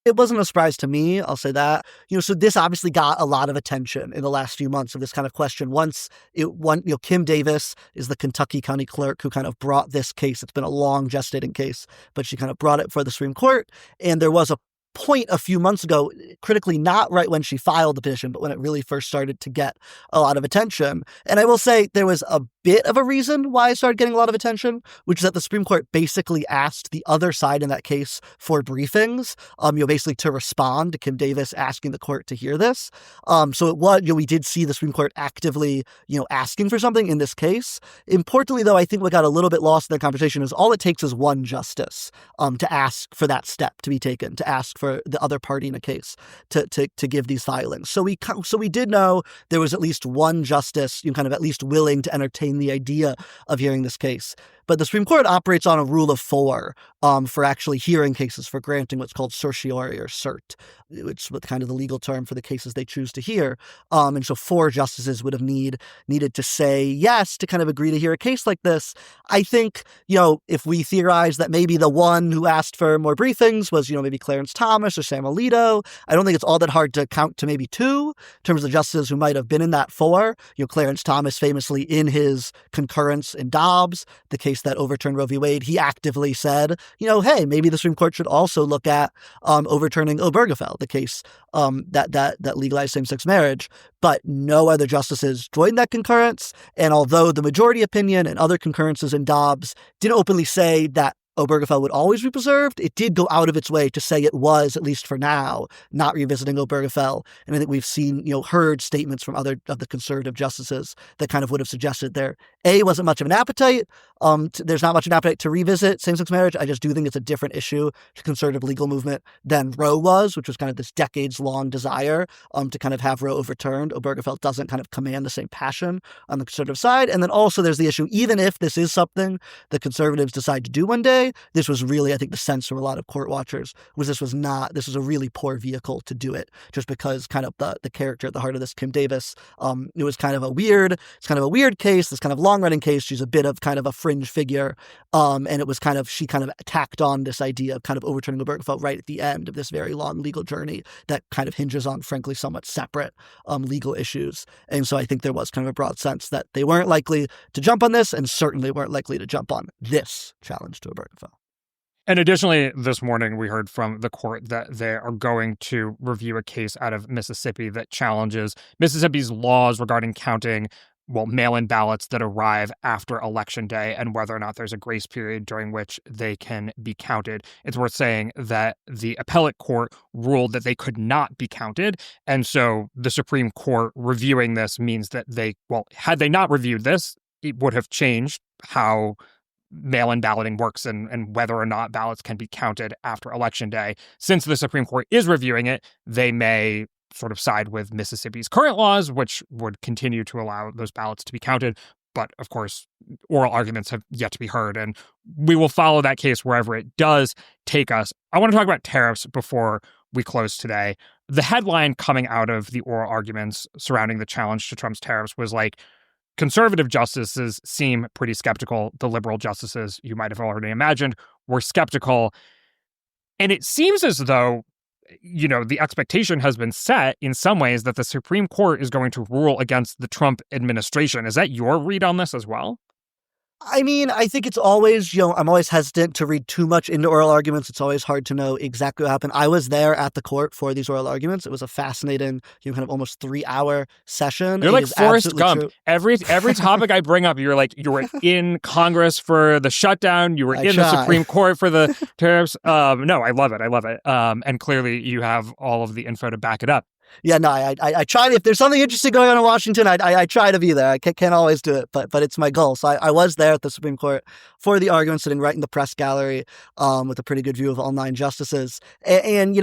It wasn't a surprise to me, I'll say that. So this obviously got a lot of attention in the last few months of this kind of question. Once it won, Kim Davis is the Kentucky County Clerk who kind of brought this case. It's been a long gestating case, but she kind of brought it for the Supreme Court. And there was a point a few months ago, critically not right when she filed the petition, but when it really first started to get a lot of attention. And I will say there was a bit of a reason why it started getting a lot of attention, which is that the Supreme Court basically asked the other side in that case for briefings, basically to respond to Kim Davis asking the court to hear this. So it was, we did see the Supreme Court actively, asking for something in this case. Importantly, though, I think what got a little bit lost in that conversation is all it takes is one justice to ask for that step to be taken, to ask for the other party in a case to give these filings. So we did know there was at least one justice, kind of at least willing to entertain the idea of hearing this case. But the Supreme Court operates on a rule of four for actually hearing cases, for granting what's called certiorari or cert, which is kind of the legal term for the cases they choose to hear. And so 4 justices would have needed to say yes to kind of agree to hear a case like this. I think, if we theorize that maybe the one who asked for more briefings was, maybe Clarence Thomas or Sam Alito, I don't think it's all that hard to count to maybe 2 in terms of justices who might have been in that 4. Clarence Thomas famously in his concurrence in Dobbs, the case that overturned Roe v. Wade, he actively said, hey, maybe the Supreme Court should also look at overturning Obergefell, the case that legalized same-sex marriage. But no other justices joined that concurrence. And although the majority opinion and other concurrences in Dobbs didn't openly say that Obergefell would always be preserved, it did go out of its way to say it was, at least for now, not revisiting Obergefell. And I think we've seen, heard statements from other of the conservative justices that kind of would have suggested there, A, wasn't much of an appetite. There's not much of an appetite to revisit same-sex marriage. I just do think it's a different issue to conservative legal movement than Roe was, which was kind of this decades-long desire to kind of have Roe overturned. Obergefell doesn't kind of command the same passion on the conservative side. And then also there's the issue, even if this is something the conservatives decide to do one day, this was really, I think, the sense from a lot of court watchers was this was a really poor vehicle to do it, just because kind of the character at the heart of this, Kim Davis, it was kind of a weird case, this kind of long-running case. She's a bit of kind of a fringe figure. And it was she kind of tacked on this idea of kind of overturning Obergefell right at the end of this very long legal journey that kind of hinges on, frankly, somewhat separate legal issues. And so I think there was kind of a broad sense that they weren't likely to jump on this and certainly weren't likely to jump on this challenge to Obergefell. And additionally, this morning, we heard from the court that they are going to review a case out of Mississippi that challenges Mississippi's laws regarding counting, mail-in ballots that arrive after Election Day and whether or not there's a grace period during which they can be counted. It's worth saying that the appellate court ruled that they could not be counted. And so the Supreme Court reviewing this means that had they not reviewed this, it would have changed how mail-in balloting works and whether or not ballots can be counted after Election Day. Since the Supreme Court is reviewing it, they may sort of side with Mississippi's current laws, which would continue to allow those ballots to be counted. But of course, oral arguments have yet to be heard, and we will follow that case wherever it does take us. I want to talk about tariffs before we close today. The headline coming out of the oral arguments surrounding the challenge to Trump's tariffs was conservative justices seem pretty skeptical. The liberal justices, you might have already imagined, were skeptical. And it seems as though, the expectation has been set in some ways that the Supreme Court is going to rule against the Trump administration. Is that your read on this as well? I mean, I think it's always, I'm always hesitant to read too much into oral arguments. It's always hard to know exactly what happened. I was there at the court for these oral arguments. It was a fascinating, kind of almost 3-hour session. You're like Forrest Gump. True. Every topic I bring up, you were in Congress for the shutdown. You were in the Supreme Court for the tariffs. No, I love it. And clearly you have all of the info to back it up. Yeah, no, I try. If there's something interesting going on in Washington, I try to be there. I can't always do it, but it's my goal. So I was there at the Supreme Court for the argument, sitting right in the press gallery with a pretty good view of all 9 justices. And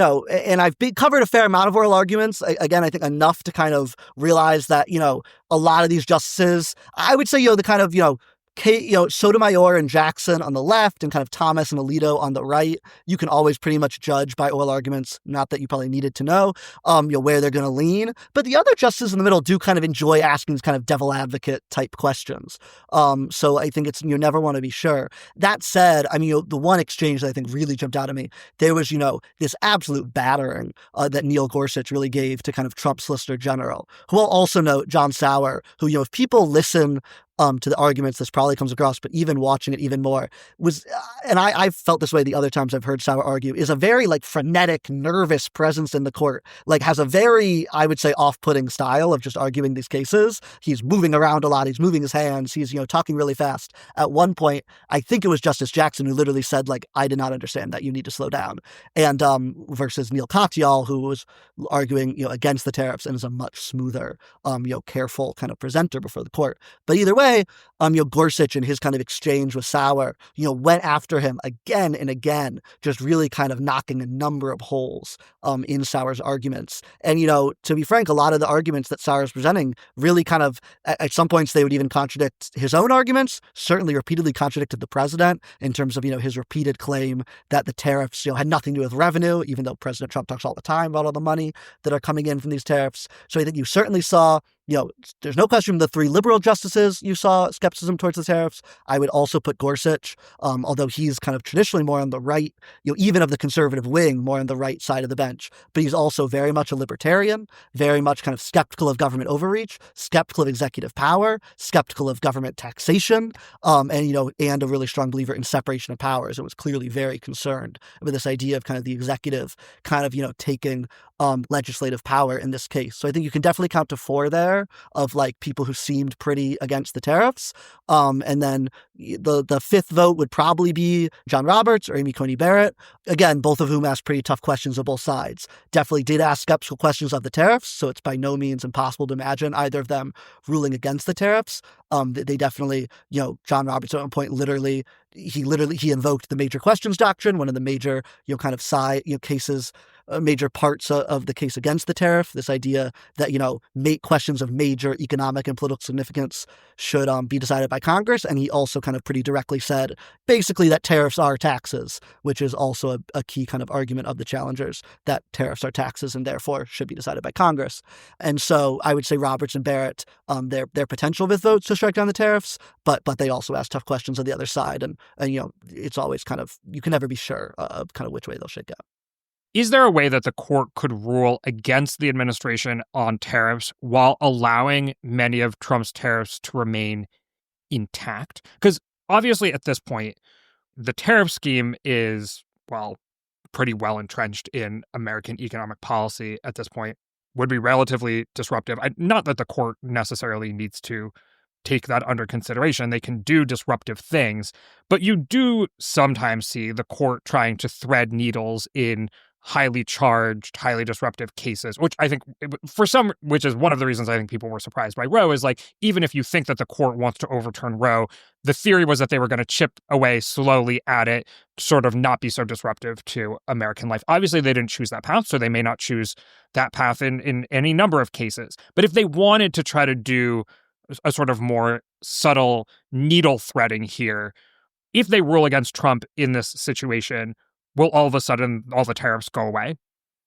I've covered a fair amount of oral arguments. Again, I think enough to kind of realize that, a lot of these justices, I would say, the kind of, Sotomayor and Jackson on the left and kind of Thomas and Alito on the right, you can always pretty much judge by oral arguments, not that you probably needed to know, where they're going to lean. But the other justices in the middle do kind of enjoy asking these kind of devil advocate type questions. So I think you never want to be sure. That said, the one exchange that I think really jumped out at me, there was, this absolute battering that Neil Gorsuch really gave to kind of Trump's Solicitor General, who will also note John Sauer, who, if people listen to the arguments, this probably comes across, but even watching it even more was, and I've felt this way the other times I've heard Sauer argue, is a very frenetic, nervous presence in the court, has a very, I would say, off-putting style of just arguing these cases. He's moving around a lot. He's moving his hands. He's, talking really fast. At one point, I think it was Justice Jackson who literally said, I did not understand that. You need to slow down. And versus Neil Katyal, who was arguing, against the tariffs and is a much smoother, careful kind of presenter before the court. But either way, way, Gorsuch in his kind of exchange with Sauer, went after him again and again, just really kind of knocking a number of holes in Sauer's arguments. And, to be frank, a lot of the arguments that Sauer is presenting really kind of, at some points, they would even contradict his own arguments, certainly repeatedly contradicted the president in terms of, his repeated claim that the tariffs, had nothing to do with revenue, even though President Trump talks all the time about all the money that are coming in from these tariffs. So I think you certainly saw, there's no question from the three liberal justices you saw skepticism towards the tariffs. I would also put Gorsuch, although he's kind of traditionally more on the right, even of the conservative wing, more on the right side of the bench. But he's also very much a libertarian, very much kind of skeptical of government overreach, skeptical of executive power, skeptical of government taxation, and a really strong believer in separation of powers. It was clearly very concerned with this idea of kind of the executive kind of, taking legislative power in this case. So I think you can definitely count to four there of like people who seemed pretty against the tariffs. And then the fifth vote would probably be John Roberts or Amy Coney Barrett. Again, both of whom asked pretty tough questions of both sides. Definitely did ask skeptical questions of the tariffs. So it's by no means impossible to imagine either of them ruling against the tariffs. They definitely, John Roberts at one point he invoked the major questions doctrine, one of the major, kind of side, cases, major parts of the case against the tariff, this idea that, make questions of major economic and political significance should be decided by Congress. And he also kind of pretty directly said, basically, that tariffs are taxes, which is also a key kind of argument of the challengers, that tariffs are taxes and therefore should be decided by Congress. And so I would say Roberts and Barrett, their potential with votes to strike down the tariffs, but they also ask tough questions on the other side. And it's always kind of, you can never be sure of kind of which way they'll shake out. Is there a way that the court could rule against the administration on tariffs while allowing many of Trump's tariffs to remain intact? Because obviously at this point, the tariff scheme is, pretty well entrenched in American economic policy at this point, would be relatively disruptive. Not that the court necessarily needs to take that under consideration. They can do disruptive things, but you do sometimes see the court trying to thread needles in highly charged, highly disruptive cases, which I think which is one of the reasons I think people were surprised by Roe, is like, even if you think that the court wants to overturn Roe, the theory was that they were going to chip away slowly at it, sort of not be so disruptive to American life. Obviously, they didn't choose that path, so they may not choose that path in any number of cases. But if they wanted to try to do a sort of more subtle needle threading here, if they rule against Trump in this situation, will all of a sudden all the tariffs go away?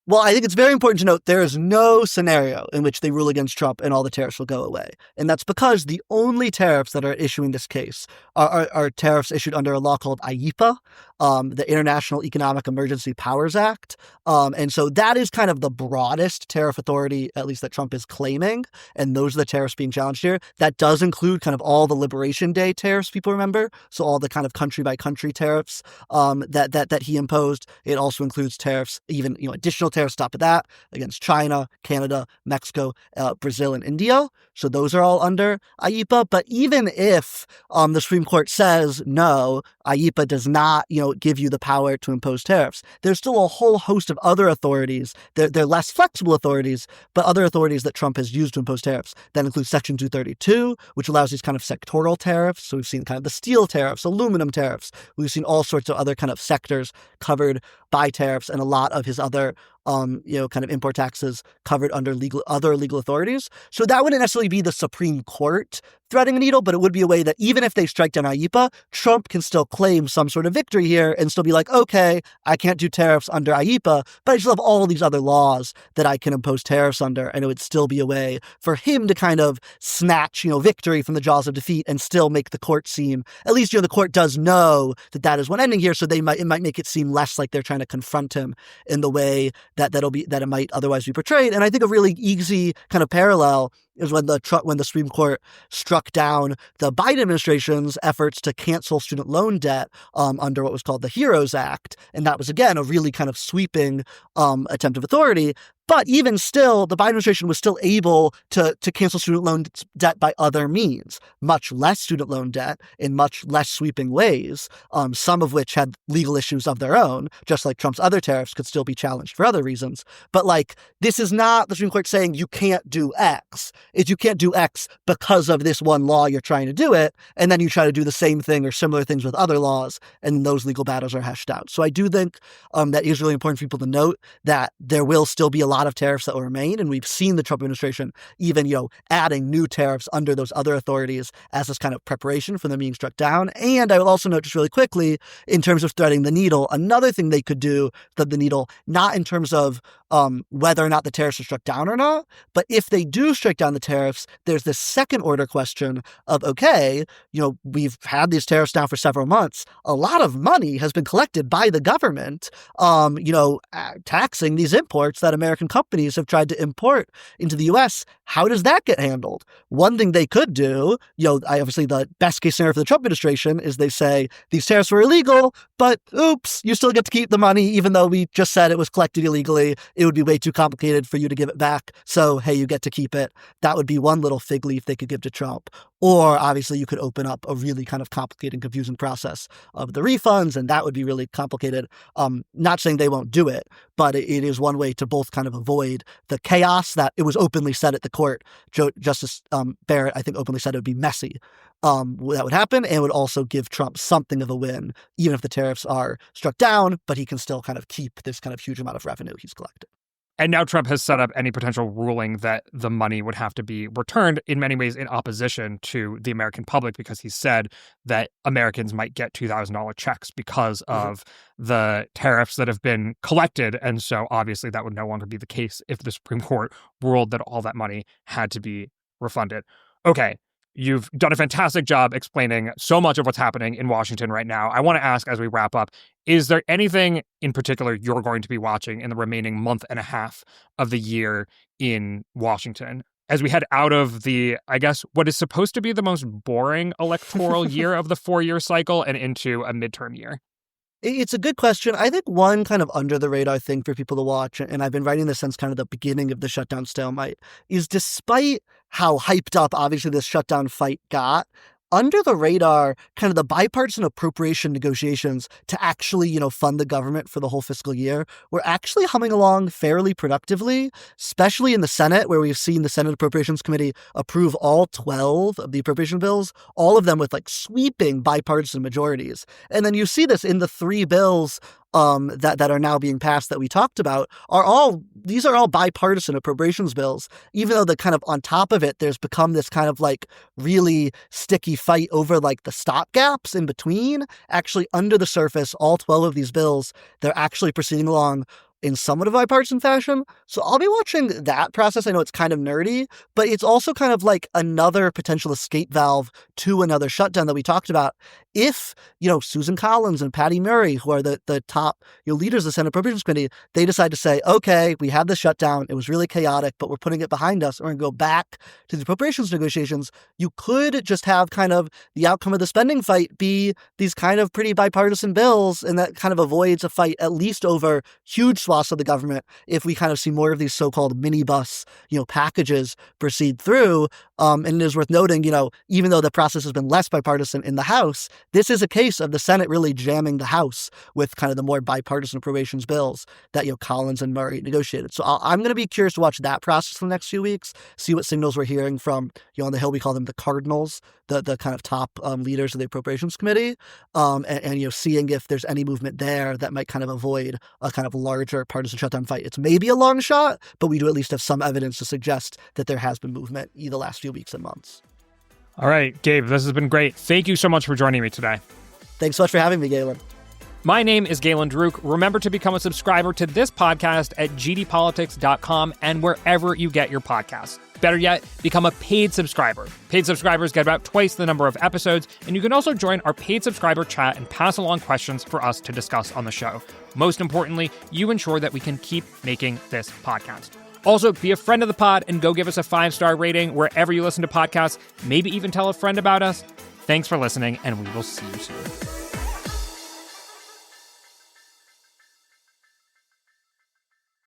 Well, I think it's very important to note there is no scenario in which they rule against Trump and all the tariffs will go away. And that's because the only tariffs that are issuing this case are tariffs issued under a law called IEEPA, the International Economic Emergency Powers Act. And so that is kind of the broadest tariff authority, at least that Trump is claiming. And those are the tariffs being challenged here. That does include kind of all the Liberation Day tariffs, people remember. So all the kind of country by country tariffs that he imposed. It also includes tariffs, even additional tariffs on top of that against China, Canada, Mexico, Brazil, and India. So those are all under IEEPA. But even if the Supreme Court says, no, IEEPA does not, give you the power to impose tariffs, there's still a whole host of other authorities. They're less flexible authorities, but other authorities that Trump has used to impose tariffs. That includes Section 232, which allows these kind of sectoral tariffs. So we've seen kind of the steel tariffs, aluminum tariffs. We've seen all sorts of other kind of sectors covered by tariffs, and a lot of his other kind of import taxes covered under other legal authorities. So that wouldn't necessarily be the Supreme Court threading a needle, but it would be a way that even if they strike down IEEPA, Trump can still claim some sort of victory here and still be like, okay, I can't do tariffs under IEEPA, but I still have all these other laws that I can impose tariffs under. And it would still be a way for him to kind of snatch, victory from the jaws of defeat and still make the court seem, at least, the court does know that is one ending here. So it might make it seem less like they're trying to confront him in the way that it might otherwise be portrayed. And I think a really easy kind of parallel is when the Supreme Court struck down the Biden administration's efforts to cancel student loan debt under what was called the HEROES Act. And that was, again, a really kind of sweeping attempt of authority. But even still, the Biden administration was still able to cancel student loan debt by other means, much less student loan debt in much less sweeping ways, some of which had legal issues of their own, just like Trump's other tariffs could still be challenged for other reasons. But this is not the Supreme Court saying you can't do X. is you can't do X because of this one law you're trying to do it, and then you try to do the same thing or similar things with other laws, and those legal battles are hashed out. So I do think that is really important for people to note that there will still be a lot of tariffs that will remain, and we've seen the Trump administration even, adding new tariffs under those other authorities as this kind of preparation for them being struck down. And I will also note just really quickly, in terms of threading the needle, another thing they could do, thread the needle, not in terms of whether or not the tariffs are struck down or not, but if they do strike down the tariffs, there's this second order question of, okay, we've had these tariffs now for several months. A lot of money has been collected by the government, taxing these imports that American companies have tried to import into the U.S. How does that get handled? One thing they could do, obviously the best case scenario for the Trump administration is they say these tariffs were illegal, but oops, you still get to keep the money even though we just said it was collected illegally. It would be way too complicated for you to give it back. So, hey, you get to keep it. That would be one little fig leaf they could give to Trump. Or obviously you could open up a really kind of complicated, confusing process of the refunds, and that would be really complicated. Not saying they won't do it, but it is one way to both kind of avoid the chaos that it was openly said at the court. Justice Barrett, I think, openly said it would be messy. That would happen, and would also give Trump something of a win, even if the tariffs are struck down, but he can still kind of keep this kind of huge amount of revenue he's collected. And now Trump has set up any potential ruling that the money would have to be returned in many ways in opposition to the American public, because he said that Americans might get $2,000 checks because of the tariffs that have been collected. And so obviously that would no longer be the case if the Supreme Court ruled that all that money had to be refunded. Okay. You've done a fantastic job explaining so much of what's happening in Washington right now. I want to ask, as we wrap up, is there anything in particular you're going to be watching in the remaining month and a half of the year in Washington as we head out of the, I guess, what is supposed to be the most boring electoral year of the 4-year cycle and into a midterm year? It's a good question. I think one kind of under the radar thing for people to watch, and I've been writing this since kind of the beginning of the shutdown stalemate, is despite how hyped up obviously this shutdown fight got, under the radar, kind of the bipartisan appropriation negotiations to actually, fund the government for the whole fiscal year, we're actually humming along fairly productively, especially in the Senate, where we've seen the Senate Appropriations Committee approve all 12 of the appropriation bills, all of them with sweeping bipartisan majorities. And then you see this in the 3 bills that are now being passed that we talked about these are all bipartisan appropriations bills, even though the kind of on top of it, there's become this kind of really sticky fight over the stopgaps in between. Actually, under the surface, all 12 of these bills, they're actually proceeding along in somewhat of a bipartisan fashion. So I'll be watching that process. I know it's kind of nerdy, but it's also kind of another potential escape valve to another shutdown that we talked about. If, Susan Collins and Patty Murray, who are the top leaders of the Senate Appropriations Committee, they decide to say, okay, we had this shutdown. It was really chaotic, but we're putting it behind us. We're going to go back to the appropriations negotiations. You could just have kind of the outcome of the spending fight be these kind of pretty bipartisan bills, and that kind of avoids a fight at least over huge swaths of the government if we kind of see more of these so-called minibus, packages proceed through. And it is worth noting, even though the process has been less bipartisan in the House, this is a case of the Senate really jamming the House with kind of the more bipartisan appropriations bills that, Collins and Murray negotiated. So I'm going to be curious to watch that process for the next few weeks, see what signals we're hearing from, on the Hill, we call them the Cardinals, the kind of top leaders of the Appropriations Committee, and seeing if there's any movement there that might kind of avoid a kind of larger partisan shutdown fight. It's maybe a long shot, but we do at least have some evidence to suggest that there has been movement in the last few weeks and months. All right, Gabe, this has been great. Thank you so much for joining me today. Thanks so much for having me, Galen. My name is Galen Druk. Remember to become a subscriber to this podcast at gdpolitics.com and wherever you get your podcasts. Better yet, become a paid subscriber. Paid subscribers get about twice the number of episodes, and you can also join our paid subscriber chat and pass along questions for us to discuss on the show. Most importantly, you ensure that we can keep making this podcast. Also, be a friend of the pod and go give us a 5-star rating wherever you listen to podcasts. Maybe even tell a friend about us. Thanks for listening, and we will see you soon.